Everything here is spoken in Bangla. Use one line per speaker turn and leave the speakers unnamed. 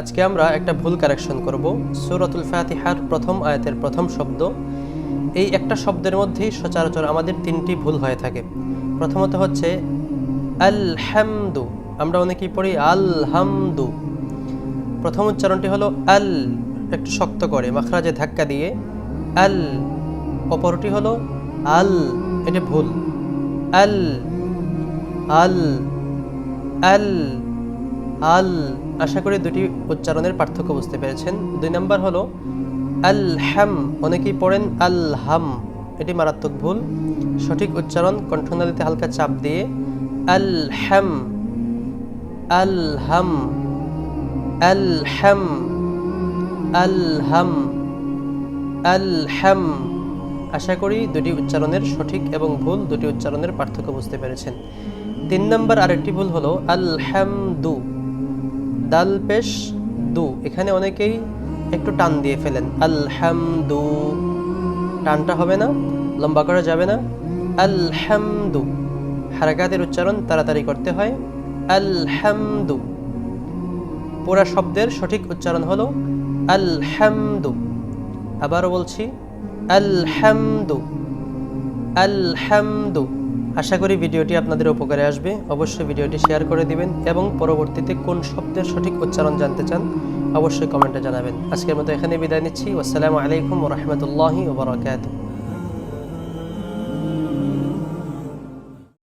আজকে আমরা একটা ভুল কারেকশন করব। সূরাতুল ফাতিহার প্রথম আয়াতের প্রথম শব্দ, এই একটা শব্দের মধ্যেই সচরাচর আমাদের তিনটি ভুল হয়ে থাকে। প্রথমত হচ্ছে আলহামদু, আমরা অনেকেই পড়ি আলহামদু। প্রথম উচ্চারণটি হলো আল, একটু শক্ত করে মাখরাজে ধাক্কা দিয়ে আল। অপরটি হলো আল, এটা ভুল। আল আল আল আল। আশা করি দুটি উচ্চারণের পার্থক্য বুঝতে পেরেছেন। 2 নম্বর হলো আলহাম, অনেকেই পড়েন আলহাম, এটি মারাত্মক ভুল। সঠিক উচ্চারণ কণ্ঠনালীতে হালকা চাপ দিয়ে আলহাম আলহাম আলহাম আলহাম আলহাম। আশা করি দুটি উচ্চারণের সঠিক এবং ভুল দুটি উচ্চারণের পার্থক্য বুঝতে পেরেছেন। 3 নম্বর আরেকটি ভুল হলো আলহামদু, দাল পেশ দু, এখানে অনেকেই একটু টান দিয়ে ফেলেন। আলহামদু, টানটা হবে না, লম্বা করা যাবে না। আলহামদু, হারাকাতের উচ্চারণ তাড়াতাড়ি করতে হয়। আলহামদু। পুরা শব্দের সঠিক উচ্চারণ হলো আলহামদু। আবারও বলছি আলহামদু আলহামদু। আশা করি ভিডিওটি আপনাদের উপকারে আসবে। অবশ্যই ভিডিওটি শেয়ার করে দিবেন এবং পরবর্তীতে কোন শব্দের সঠিক উচ্চারণ জানতে চান অবশ্যই কমেন্টে জানাবেন। আজকের মতো এখানে বিদায় নিচ্ছি। আসসালামু আলাইকুম ওয়া রাহমাতুল্লাহি ওয়া বারাকাতুহু।